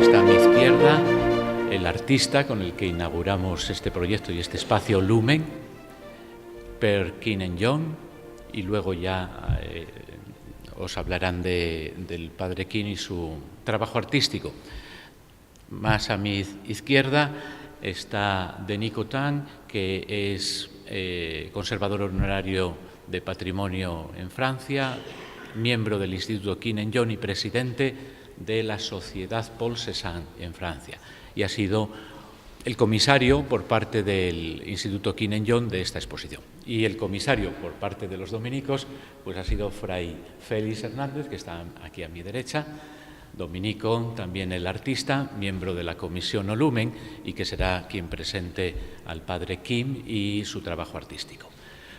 está a mi izquierda el artista con el que inauguramos este proyecto y este espacio Lumen, Per Kinen-John, y luego ya os hablarán del padre Kin y su trabajo artístico. Más a mi izquierda está Denis Cotin, que es conservador honorario de patrimonio en Francia, miembro del Instituto Kinen-John y presidente de la Sociedad Paul Cézanne en Francia, y ha sido el comisario por parte del Instituto Kinen-John de esta exposición. Y el comisario por parte de los dominicos pues ha sido Fray Félix Hernández, que está aquí a mi derecha, dominico, también el artista, miembro de la Comisión Lumen, y que será quien presente al padre Kim y su trabajo artístico.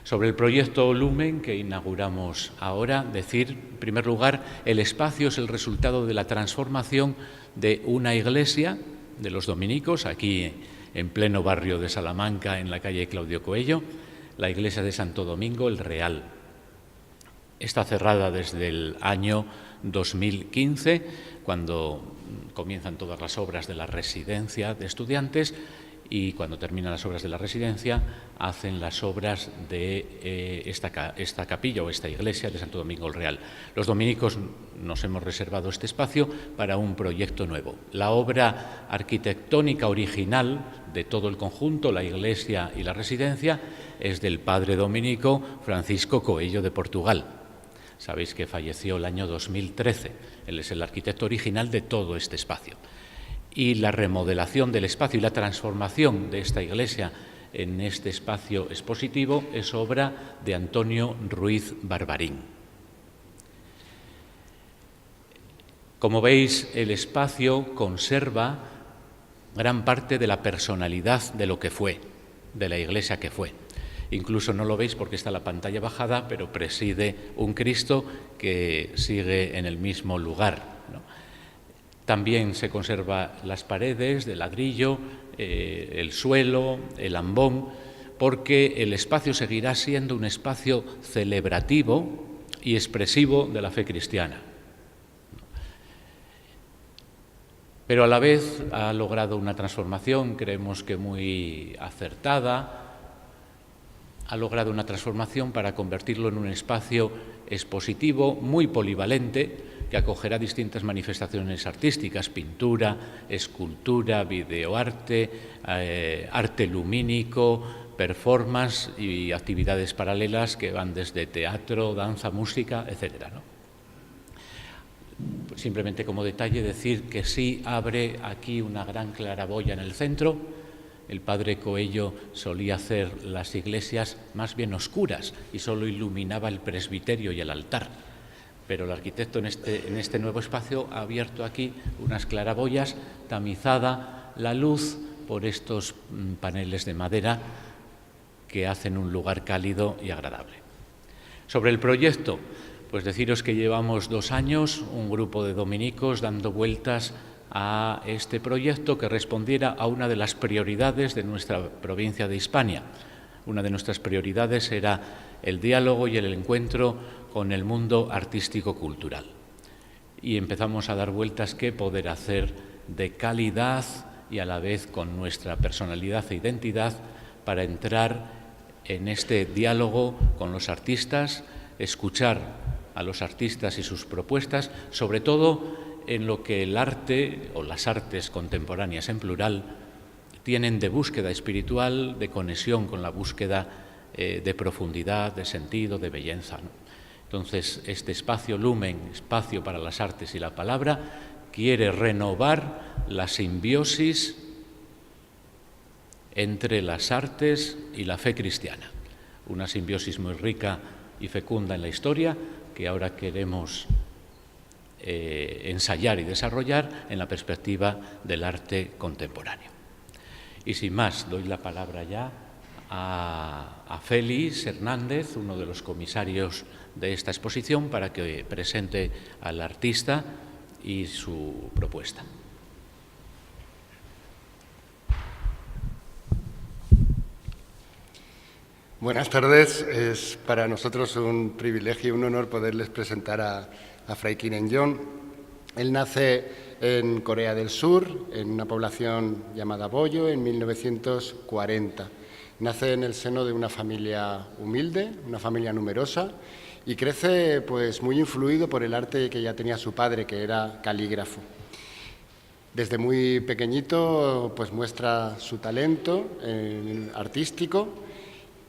Sobre el proyecto Lumen que inauguramos ahora, decir, en primer lugar, el espacio es el resultado de la transformación de una iglesia de los dominicos, aquí en pleno barrio de Salamanca, en la calle Claudio Coello, la iglesia de Santo Domingo el Real. Está cerrada desde el año 2015, cuando comienzan todas las obras de la residencia de estudiantes, y cuando terminan las obras de la residencia hacen las obras de esta capilla o esta iglesia de Santo Domingo el Real. Los dominicos nos hemos reservado este espacio para un proyecto nuevo. La obra arquitectónica original de todo el conjunto, la iglesia y la residencia, es del padre dominico Francisco Coello de Portugal. Sabéis que falleció el año 2013. Él es el arquitecto original de todo este espacio. Y la remodelación del espacio y la transformación de esta iglesia en este espacio expositivo es obra de Antonio Ruiz Barbarín. Como veis, el espacio conserva gran parte de la personalidad de lo que fue, de la iglesia que fue. Incluso no lo veis porque está la pantalla bajada, pero preside un Cristo que sigue en el mismo lugar, ¿no? También se conserva las paredes de ladrillo, el suelo, el ambón, porque el espacio seguirá siendo un espacio celebrativo y expresivo de la fe cristiana. Pero a la vez ha logrado una transformación, creemos que muy acertada, ha logrado una transformación para convertirlo en un espacio expositivo muy polivalente, que acogerá distintas manifestaciones artísticas: pintura, escultura, videoarte, arte lumínico, performance y actividades paralelas que van desde teatro, danza, música, etcétera, ¿no? Simplemente como detalle decir que sí abre aquí una gran claraboya en el centro. El padre Coello solía hacer las iglesias más bien oscuras y solo iluminaba el presbiterio y el altar. Pero el arquitecto en este nuevo espacio ha abierto aquí unas claraboyas, tamizada la luz por estos paneles de madera que hacen un lugar cálido y agradable. Sobre el proyecto, pues deciros que llevamos 2 años, un grupo de dominicos dando vueltas a este proyecto que respondiera a una de las prioridades de nuestra provincia de Hispania. Una de nuestras prioridades era el diálogo y el encuentro con el mundo artístico-cultural. Y empezamos a dar vueltas qué poder hacer de calidad y a la vez con nuestra personalidad e identidad para entrar en este diálogo con los artistas, escuchar a los artistas y sus propuestas, sobre todo en lo que el arte o las artes contemporáneas en plural tienen de búsqueda espiritual, de conexión con la búsqueda de profundidad, de sentido, de belleza, ¿no? Entonces, este espacio Lumen, espacio para las artes y la palabra, quiere renovar la simbiosis entre las artes y la fe cristiana. Una simbiosis muy rica y fecunda en la historia que ahora queremos ensayar y desarrollar en la perspectiva del arte contemporáneo. Y sin más, doy la palabra ya a Félix Hernández, uno de los comisarios de esta exposición, para que presente al artista y su propuesta. Buenas tardes. Es para nosotros un privilegio y un honor poderles presentar a Fray Kinen-John. Él nace en Corea del Sur, en una población llamada Boyo, en 1940. Nace en el seno de una familia humilde, una familia numerosa, y crece pues muy influido por el arte que ya tenía su padre, que era calígrafo. Desde muy pequeñito pues muestra su talento artístico,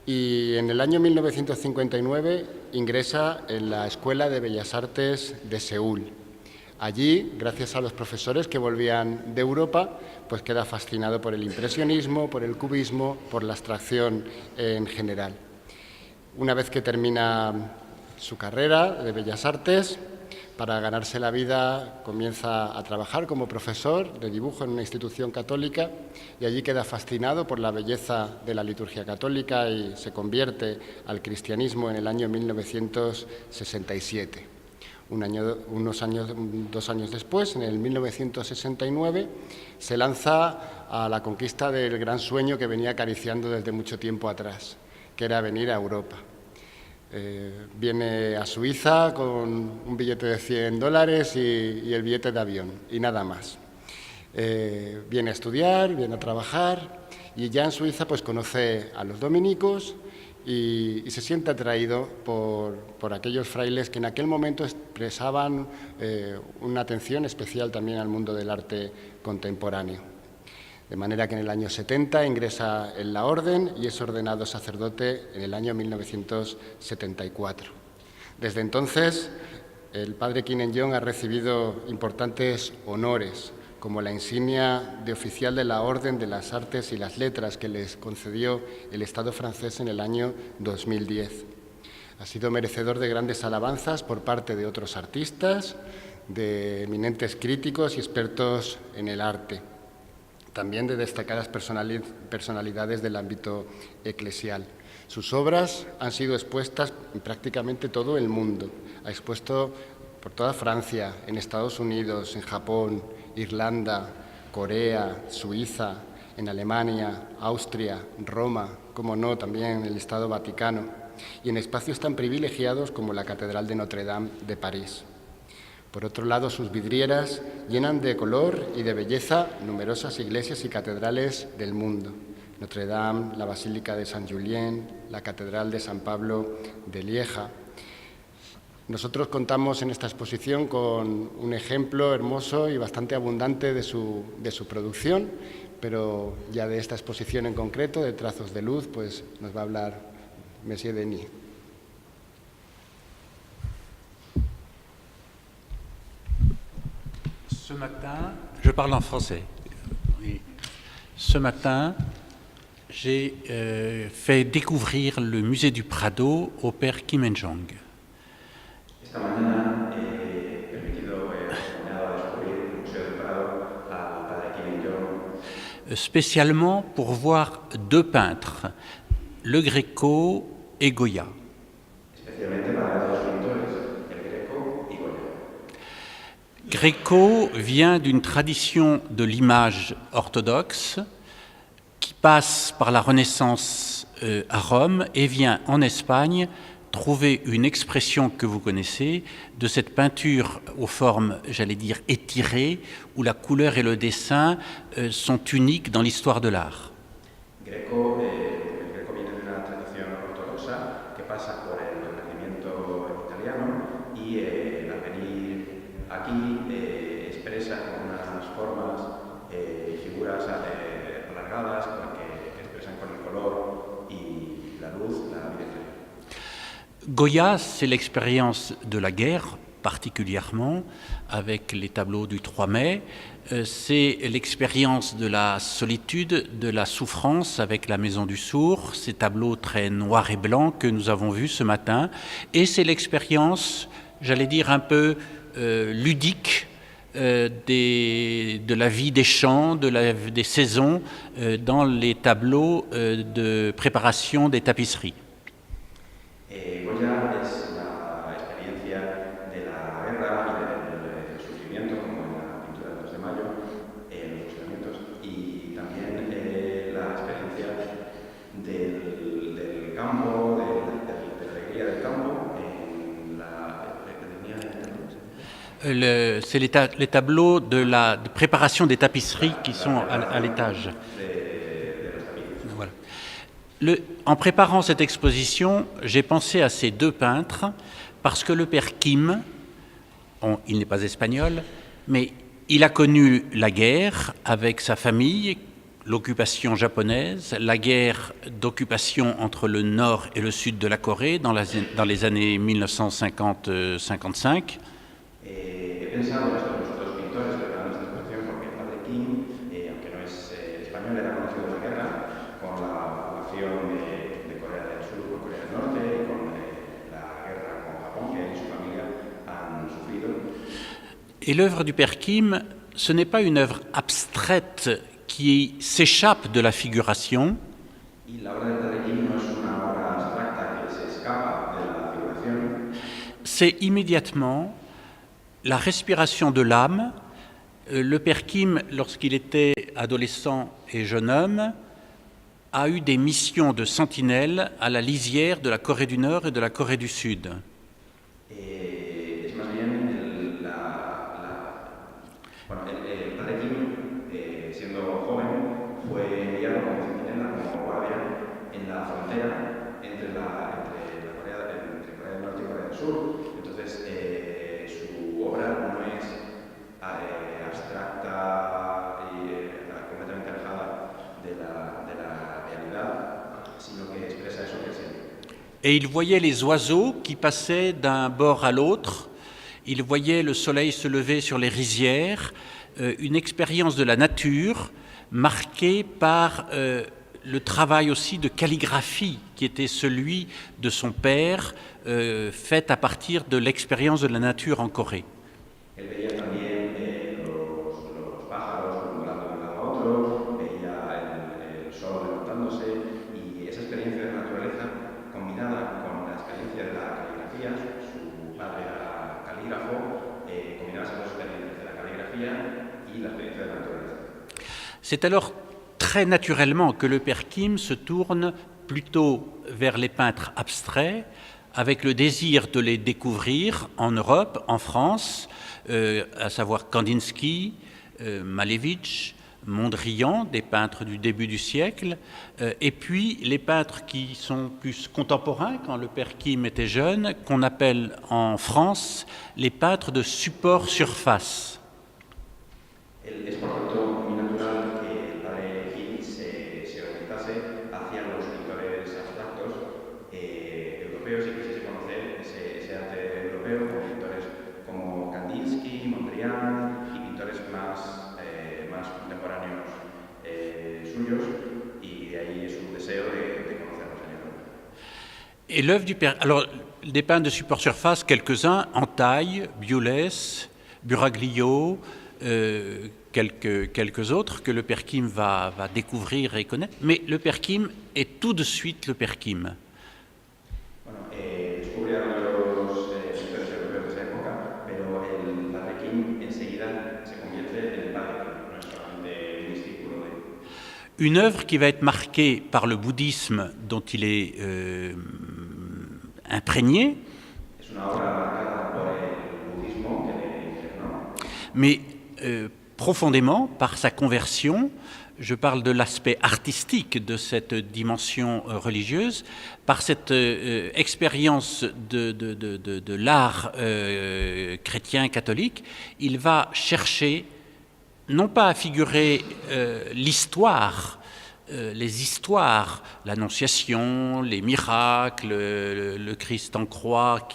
y en el año 1959 ingresa en la Escuela de Bellas Artes de Seúl. Allí, gracias a los profesores que volvían de Europa, pues queda fascinado por el impresionismo, por el cubismo, por la abstracción en general. Una vez que termina su carrera de Bellas Artes, para ganarse la vida comienza a trabajar como profesor de dibujo en una institución católica, y allí queda fascinado por la belleza de la liturgia católica y se convierte al cristianismo en el año 1967. 2 años después, en el 1969, se lanza a la conquista del gran sueño que venía acariciando desde mucho tiempo atrás, que era venir a Europa. Viene a Suiza con un billete de $100 y el billete de avión, y nada más. Viene a estudiar, viene a trabajar, y ya en Suiza pues conoce a los dominicos y se siente atraído por aquellos frailes que en aquel momento expresaban una atención especial también al mundo del arte contemporáneo. De manera que en el año 70 ingresa en la orden y es ordenado sacerdote en el año 1974. Desde entonces, el padre Kim Il-jong ha recibido importantes honores, como la insignia de oficial de la Orden de las Artes y las Letras que les concedió el Estado francés en el año 2010. Ha sido merecedor de grandes alabanzas por parte de otros artistas, de eminentes críticos y expertos en el arte, también de destacadas personalidades del ámbito eclesial. Sus obras han sido expuestas en prácticamente todo el mundo. Ha expuesto por toda Francia, en Estados Unidos, en Japón, Irlanda, Corea, Suiza, en Alemania, Austria, Roma, como no, también en el Estado Vaticano, y en espacios tan privilegiados como la Catedral de Notre Dame de París. Por otro lado, sus vidrieras llenan de color y de belleza numerosas iglesias y catedrales del mundo. Notre Dame, la Basílica de Saint-Julien, la Catedral de San Pablo de Lieja. Nosotros contamos en esta exposición con un ejemplo hermoso y bastante abundante de su producción, pero ya de esta exposición en concreto, de Trazos de Luz, pues nos va a hablar Monsieur Denis. Ce matin, je parle en français. Oui. Ce matin, j'ai fait découvrir le musée du Prado au père Kim Il-jong. Esta mañana he permitido, acompañado a descubrir el Museo del Prado al padre Kim Il-jong. Spécialement pour voir 2 peintres, Le Greco et Goya. Especialmente para ver 2 pintores, el Greco y Goya. Greco vient d'une tradition de l'image orthodoxe qui passe par la Renaissance à Rome et vient en Espagne trouver une expression que vous connaissez de cette peinture aux formes, j'allais dire, étirées, où la couleur et le dessin sont uniques dans l'histoire de l'art. El Greco viene de una tradición ortodoxa que pasa por el Renacimiento italiano y al venir aquí expresa con unas formas y figuras alargadas que expresan con el color y la luz, la vida. Goya, c'est l'expérience de la guerre, particulièrement, avec les tableaux du 3 mai. C'est l'expérience de la solitude, de la souffrance avec la Maison du Sourd, ces tableaux très noirs et blancs que nous avons vus ce matin. Et c'est l'expérience, j'allais dire, un peu ludique de la vie des champs, des saisons dans les tableaux de préparation des tapisseries. Goya es la experiencia de la guerra y del sufrimiento, como en la pintura del 2 de mayo, en los fusilamientos, y también la experiencia del campo, de la alegría del campo, en la epidemia de C'est les tableaux de préparation des tapisseries qui sont à l'étage. Voilà. En préparant cette exposition, j'ai pensé à ces deux peintres parce que le père Kim, il n'est pas espagnol, mais il a connu la guerre avec sa famille, l'occupation japonaise, la guerre d'occupation entre le nord et le sud de la Corée dans les années 1950-55. He pensado en estos dos pintores preparando esta exposición porque el padre Kim, aunque no es español, era conocido de la guerra con la ocupación de Corea del Sur por Corea del Norte y con la guerra con Japón que él y su familia han sufrido. Et l'œuvre du père Kim, ce n'est pas une œuvre abstraite qui s'échappe de la figuration. Y la obra del padre Kim no es una obra abstracta que se escapa de la figuración. C'est immédiatement la respiration de l'âme. Le père Kim, lorsqu'il était adolescent et jeune homme, a eu des missions de sentinelle à la lisière de la Corée du Nord et de la Corée du Sud. Es más bien el padre Kim, siendo joven, fue enviado como centinela, como guardia, en la frontera entre Corea del Norte y Corea del Sur. Entonces, su obra no es abstracta y completamente alejada de la realidad, sino que expresa eso que siente. Et il voyait les oiseaux qui passaient d'un bord à l'autre, il voyait le soleil se lever sur les rizières, une expérience de la nature marquée par le travail aussi de calligraphie qui était celui de son père, fait à partir de l'expérience de la nature en Corée. Él veía también los pájaros volando de un lado a otro, veía el sol levantándose y esa experiencia de la naturaleza combinada con la experiencia de la caligrafía, su padre era calígrafo, combinaba esas dos experiencias de la caligrafía y la experiencia de la naturaleza. C'est alors très naturellement que le père Kim se tourne plutôt vers les peintres abstraits, avec le désir de les découvrir en Europe, en France, à savoir Kandinsky, Malevich, Mondrian, des peintres du début du siècle, et puis les peintres qui sont plus contemporains, quand le père Kim était jeune, qu'on appelle en France les peintres de support surface. Es por tanto muy natural que el padre Kim se orientase hacia los pintores abstractos europeos y quisiese conocer ese arte europeo con pintores como Kandinsky, Mondrian y pintores más contemporáneos suyos, y de ahí su deseo de conocerlos en Europa. Et l'œuvre du père... Alors, des peintres de support surface, quelques-uns, Entaille, Biolès, Buraglio, quelques autres que le père Kim va découvrir et connaître, mais le père Kim est tout de suite le père Kim. Descubre a los pintores europeos de esa época, pero el padre Kim enseguida se convierte en el padre Kim, no es solamente un discípulo de él. Une œuvre qui va être marquée par le bouddhisme dont il est imprégné, Es una obra marcada por el budismo que le impregnó, mais profondément par sa conversion. Je parle de l'aspect artistique de cette dimension religieuse, par cette expérience de l'art chrétien catholique. Il va chercher non pas à figurer l'histoire, les histoires, l'Annonciation, les miracles, le Christ en croix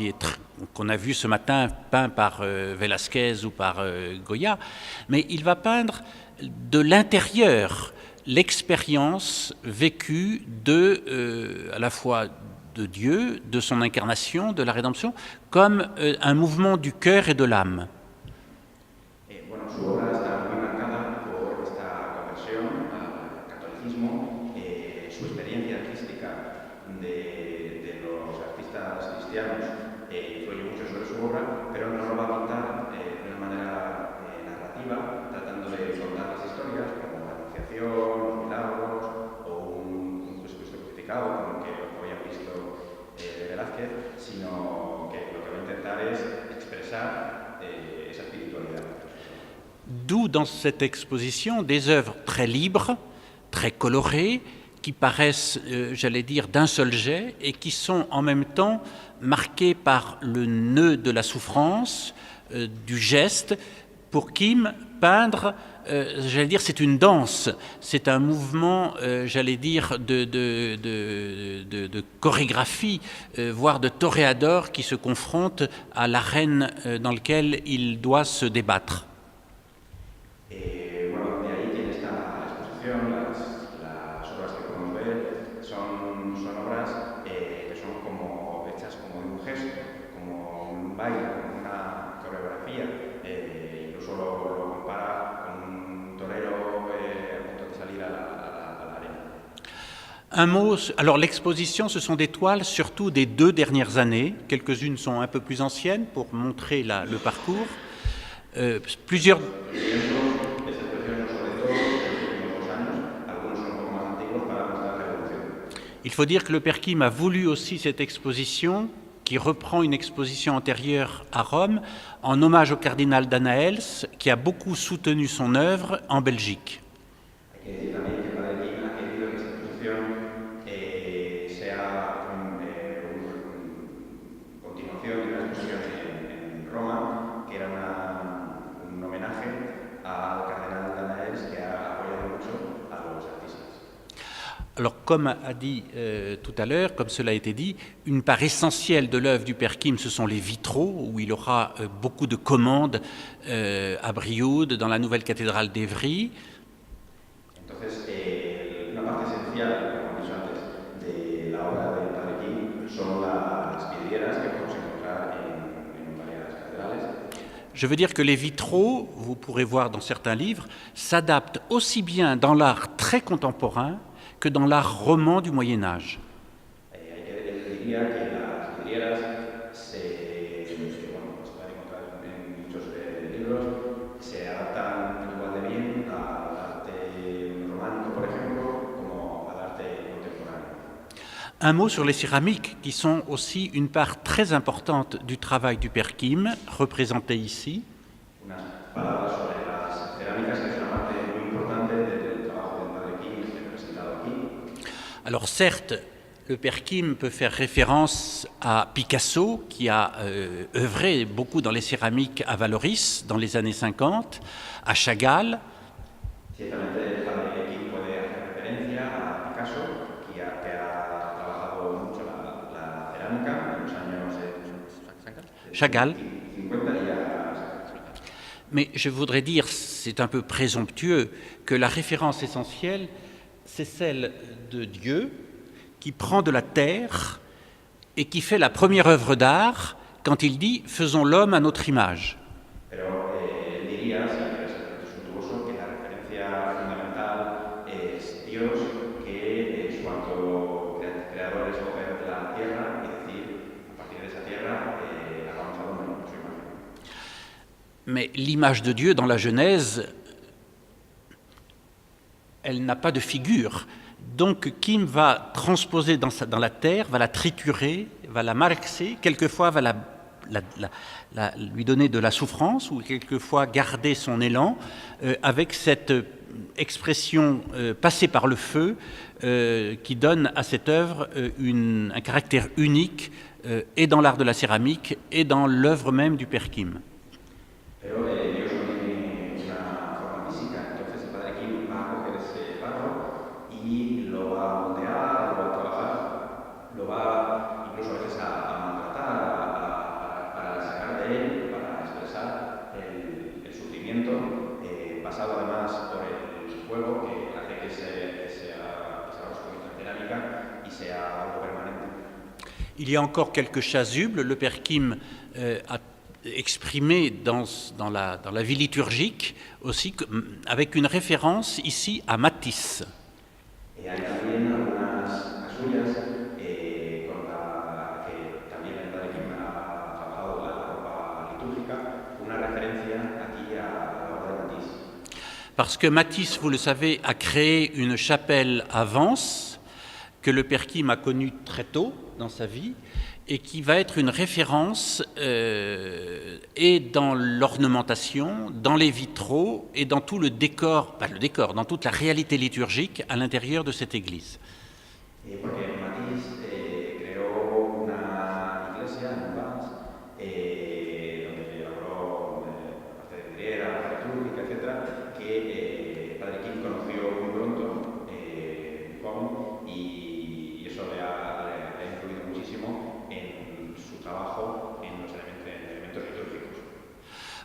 qu'on a vu ce matin peint par Velázquez ou par Goya, mais il va peindre de l'intérieur l'expérience vécue à la fois de Dieu, de son incarnation, de la rédemption, comme un mouvement du cœur et de l'âme. Su obra está muy marcada por esta conversión al catolicismo, su experiencia artística de los artistas cristianos influye mucho sobre su obra, pero no lo va a pintar de una manera narrativa, tratando de contar las historias como la Anunciación, los milagros o un Jesucristo crucificado, como el que hoy han visto de Velázquez, sino que lo que va a intentar es expresar esa trouve dans cette exposition des œuvres très libres, très colorées, qui paraissent, j'allais dire, d'un seul jet et qui sont en même temps marquées par le nœud de la souffrance, du geste. Pour Kim, peindre, j'allais dire, c'est une danse, c'est un mouvement, j'allais dire, de chorégraphie, voire de toréador qui se confronte à l'arène dans laquelle il doit se débattre. Bueno, de ahí tiene esta exposición, las obras que podemos ver son obras que son como hechas como de un gesto, como un baile, como una coreografía, incluso lo compara con un torero a punto de salir a la arena. Un mot, alors l'exposition, ce sont des toiles surtout des 2 dernières années, quelques-unes sont un peu plus anciennes pour montrer le parcours. Plusieurs... Il faut dire que le Père Kim a voulu aussi cette exposition, qui reprend une exposition antérieure à Rome, en hommage au cardinal Danaels, qui a beaucoup soutenu son œuvre en Belgique. Alors, comme a dit tout à l'heure, comme cela a été dit, une part essentielle de l'œuvre du Père Kim, ce sont les vitraux, où il aura beaucoup de commandes à Brioude, dans la nouvelle cathédrale d'Évry. Entonces, una parte esencial, como he dicho antes, de la obra del Padre Kim son las vidrieras que podemos encontrar en varias catedrales. Je veux dire que les vitraux, vous pourrez voir dans certains livres, s'adaptent aussi bien dans l'art très contemporain que dans l'art roman du Moyen-Âge. Un mot sur les céramiques, qui sont aussi une part très importante du travail du Père Kim, représenté ici. Alors certes, le Père Kim peut faire référence à Picasso, qui a œuvré beaucoup dans les céramiques à Vallauris dans les années 50, à Chagall. Chagall. Mais je voudrais dire, c'est un peu présomptueux, que la référence essentielle, c'est celle de Dieu qui prend de la terre et qui fait la première œuvre d'art quand il dit « faisons l'homme à notre image ». Mais l'image de Dieu dans la Genèse, elle n'a pas de figure. Donc Kim va transposer dans la terre, va la triturer, va la marxer, quelquefois va lui donner de la souffrance ou quelquefois garder son élan avec cette expression passée par le feu qui donne à cette œuvre un caractère unique et dans l'art de la céramique et dans l'œuvre même du Père Kim. Il y a encore quelques chasubles. Le Père Kim a exprimé dans la vie liturgique aussi, avec une référence ici à Matisse. Parce que Matisse, vous le savez, a créé une chapelle à Vence que le Père Kim a connue très tôt dans sa vie et qui va être une référence et dans l'ornementation, dans les vitraux et dans tout le décor, dans toute la réalité liturgique à l'intérieur de cette église.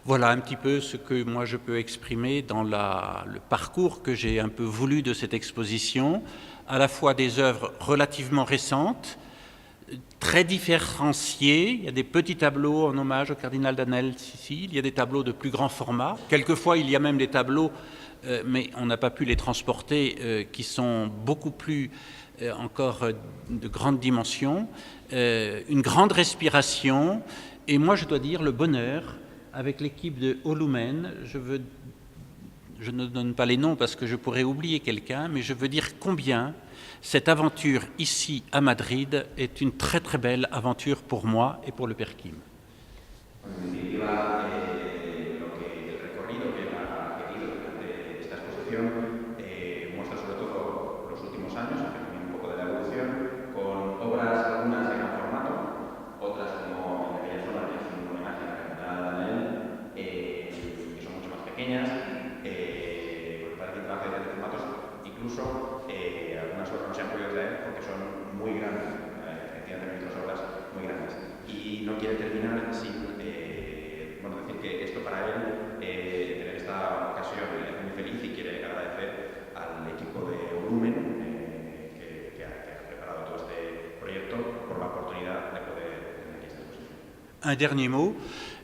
Voilà un petit peu ce que moi je peux exprimer dans le parcours que j'ai un peu voulu de cette exposition, à la fois des œuvres relativement récentes, très différenciées. Il y a des petits tableaux en hommage au cardinal Danel ici, il y a des tableaux de plus grand format. Quelquefois, il y a même des tableaux, mais on n'a pas pu les transporter, qui sont beaucoup plus encore de grande dimension, une grande respiration, et moi je dois dire le bonheur avec l'équipe de Olumen. Je ne donne pas les noms parce que je pourrais oublier quelqu'un, mais je veux dire combien cette aventure ici à Madrid est une très très belle aventure pour moi et pour le Père Kim. Un dernier mot,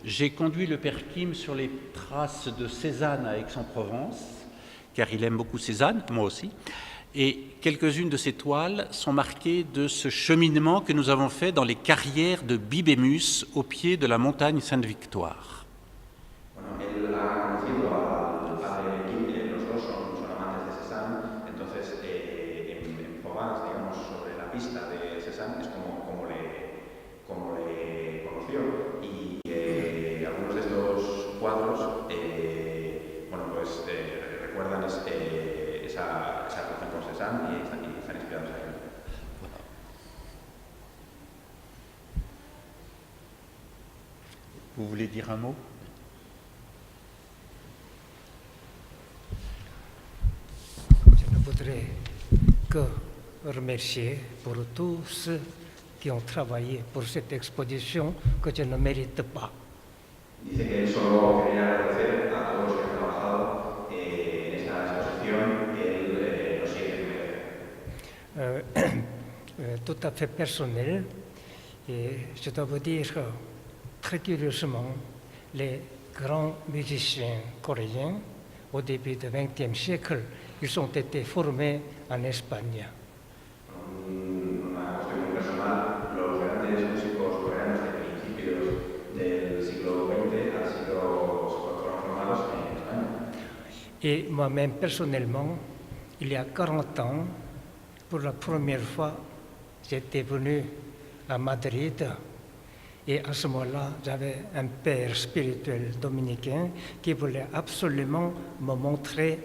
j'ai conduit le Père Kim sur les traces de Cézanne à Aix-en-Provence, car il aime beaucoup Cézanne, moi aussi, et quelques-unes de ces toiles sont marquées de ce cheminement que nous avons fait dans les carrières de Bibémus au pied de la montagne Sainte-Victoire. Vous voulez dire un mot? Je ne voudrais que remercier pour tous ceux qui ont travaillé pour cette exposition que je ne mérite pas. Dice que solo quería agradecer a todos los que han trabajado en esta exposición que él no siente merecer. Tout à fait personnel, et je dois vous dire que très curieusement, les grands musiciens coréens, au début du XXe siècle, ils ont été formés en Espagne. Una cuestión muy personal, los grandes músicos coreanos de principios del siglo XX han sido formados en España. Et moi-même, personnellement, il y a 40 ans, pour la première fois, j'étais venu à Madrid. Et à ce moment-là, j'avais un père spirituel dominicain qui voulait absolument me montrer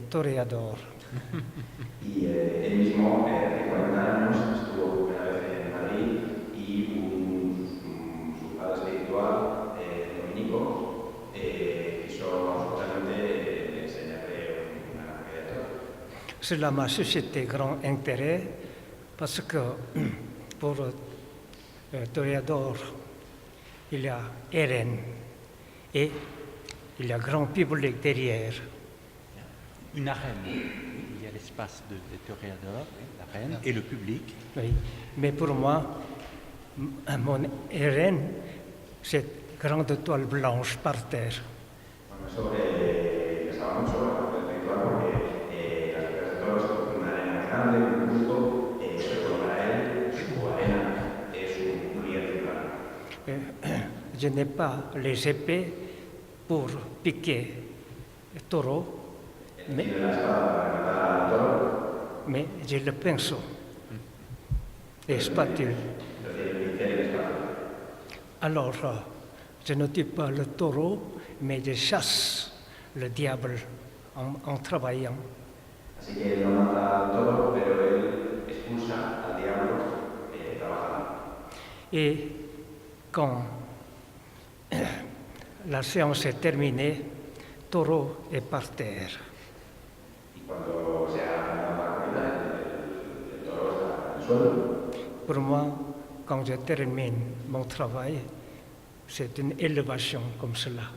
Toreador. Y él mismo, hace 40 años, estuvo una vez en Madrid y su padre espiritual, dominico, quiso justamente enseñarle una calle de toro. Cela m'a suscité grand intérêt parce que pour Toreador, il y a Eren et il y a grand public derrière. Une arène. Il y a l'espace de Toreador, l'arène, et le public. Oui, mais pour moi, mon Eren, cette grande toile blanche par terre. Eso pesaba mucho la parte espiritual porque las piedras de toros son una arena muy grande, un público, pero para él su arena es un lienzo plano. Je n'ai pas les épées pour piquer le taureau, mais j'ai le pinceau et spatule. Alors, je ne tue pas le taureau, mais je chasse le diable en travaillant. Así que él no mata al toro, pero él expulsa al diablo trabajando. Et quand la séance est terminée, taureau est par terre. Y cuando se ha terminado la comida, el toro está en el suelo. Pour moi, quand je termine mon travail, c'est une élévation comme cela.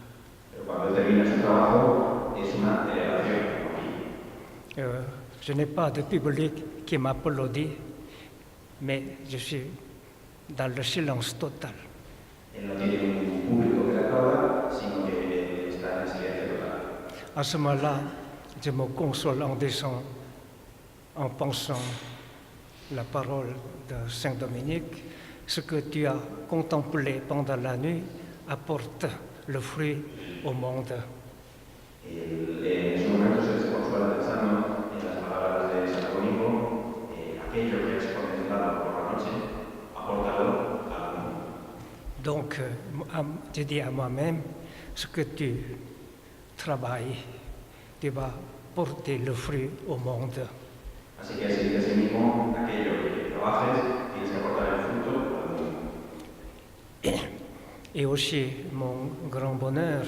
Pero cuando él termina su trabajo, es una elevación. Je n'ai pas de public qui m'applaudit, mais je suis dans le silence total. Él no tiene un público que le aplauda, sino que está en silencio total. À ce moment-là, je me console en disant, en pensant la parole de Saint Dominique, ce que tu as contemplé pendant la nuit apporte le fruit au monde. En ese momento se consuela pensando en las palabras de San Domenico, aquello que has contemplado por la noche, apórtalo al mundo. Donc, je dis à moi-même, ce que tu travailles, tu vas porter le fruit au monde. Así que se dice a sí mismo, aquello que trabajes, tienes que aportar el fruto al mundo. Et aussi, mon grand bonheur,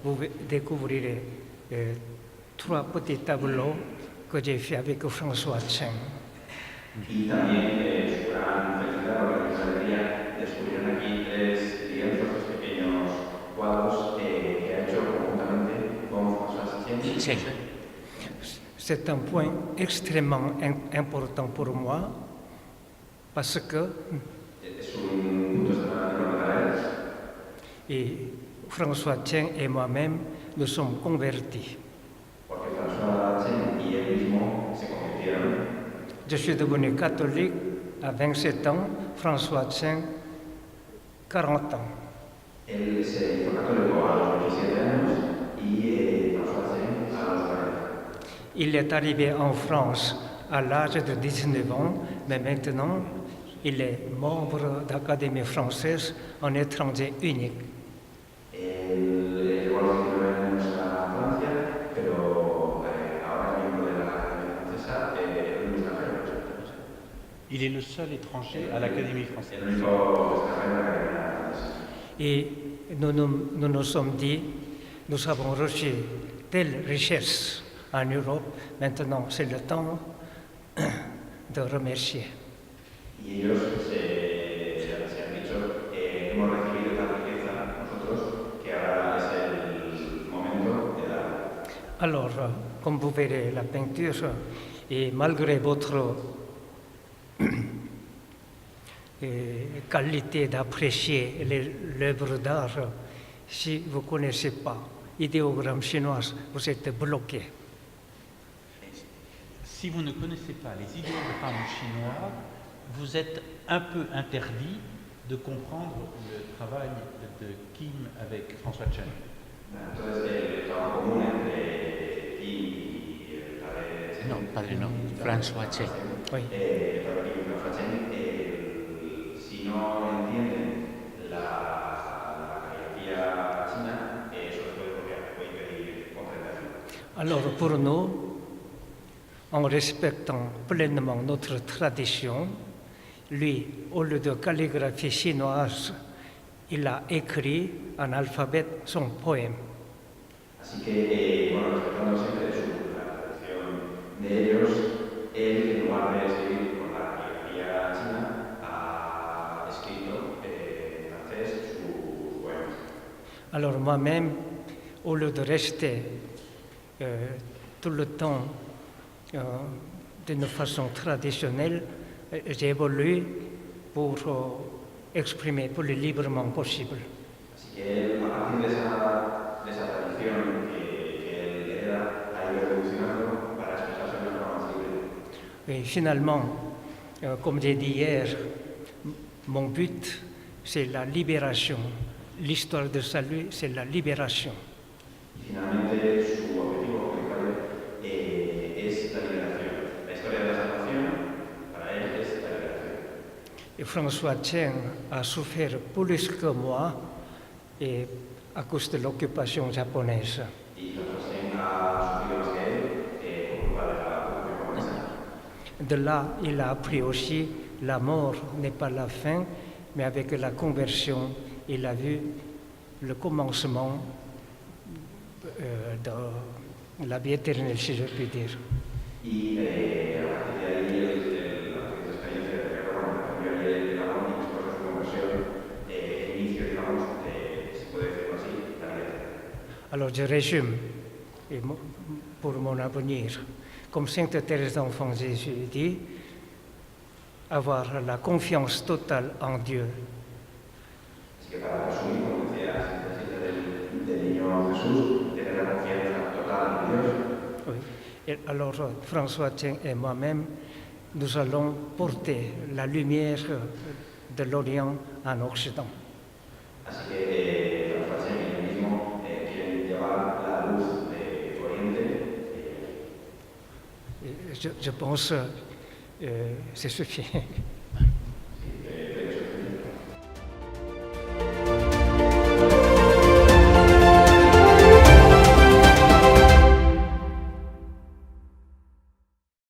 vous découvrirez 3 petits tableaux que j'ai fait avec François Chen. Y también su gran felicidad, porque es una alegría, descubrieron aquí 3 lienzos, 3 pequeños cuadros que ha hecho conjuntamente con François Chen. Sí. C'est un point extrêmement important pour moi parce que Es un punto extremadamente para él. et François Chen et moi-même nous sommes convertis. Porque François Chen y él mismo se convirtieron. Je suis devenu catholique à 27 ans, François Chen 40 ans. Él se hizo católico a los 27 años y François Chen a los 40. Il est arrivé en France à l'âge de 19 ans, mais maintenant il est membre d'Académie française, un étranger unique. Él llegó a los 19 años a Francia, pero ahora es miembro de la Academia Francesa, un extranjero. Il est le seul étranger à l'Académie française. El único extranjero de la Academia Francesa. Et nous nous sommes dit, nous avons reçu telle richesse en Europe, maintenant c'est le temps de remercier. Y ellos se han dicho, hemos recibido esta riqueza nosotros, que ahora es el momento de dar. Alors, comme vous verrez la peinture, et malgré votre qualité d'apprécier l'œuvre d'art, si vous ne connaissez pas l'idéogramme chinois, vous êtes bloqué. Si vous ne connaissez pas les idéogrammes chinois, vous êtes un peu interdit de comprendre le travail de Kim avec François Chen. Entonces, el trabajo común entre Kim y el padre Chen. No, padre no, François Chen. Oui. El padre Kim y François Chen, si no entienden la caligrafía china, eso les puede impedir comprenderlo. Alors, pour nous, en respectant pleinement notre tradition, lui, au lieu de calligraphie chinoise, il a écrit en alphabet son poème. Así que, bueno, respetando siempre la tradición de ellos, él, en lugar de escribir con la caligrafía china, ha escrito en francés sus poemas. Alors moi-même, au lieu de rester tout le temps d'une façon traditionnelle, j'ai évolué pour exprimer le plus librement possible. Así que él, a partir de esa tradición que él hereda, ha ido evolucionando para expresarse de una forma más libre. Et finalement, comme j'ai dit hier, mon but, c'est la libération. L'histoire de salut, c'est la libération. Y finalmente, su objetivo principal es la liberación. La historia de la salvación, para él, es la liberación. Et François Cheng a souffert plus que moi et à cause de l'occupation japonaise. Y François Cheng ha sufrido más que él por culpa de la ocupación japonesa. De là, il a appris aussi la mort n'est pas la fin, mais avec la conversion, il a vu le commencement de la vie éternelle, si je puis dire. Y a partir de ahí, la experiencia de Japón, cambió el Japón y después de su conversión, el inicio, digamos, se puede decirlo así, la vida eterna. Alors je résume pour mon avenir. Comme Sainte Thérèse d'Enfant Jésus dit, avoir la confiance totale en Dieu. Así que para resumir, como decía la cita del niño Jesús, tener la confianza total en Dios. Oui. Et alors François Cheng et moi-même, nous allons porter la lumière de l'Orient en Occident. Así que François Cheng y yo mismo quieren llevar la luz de Oriente. Je pense c'est suffisant.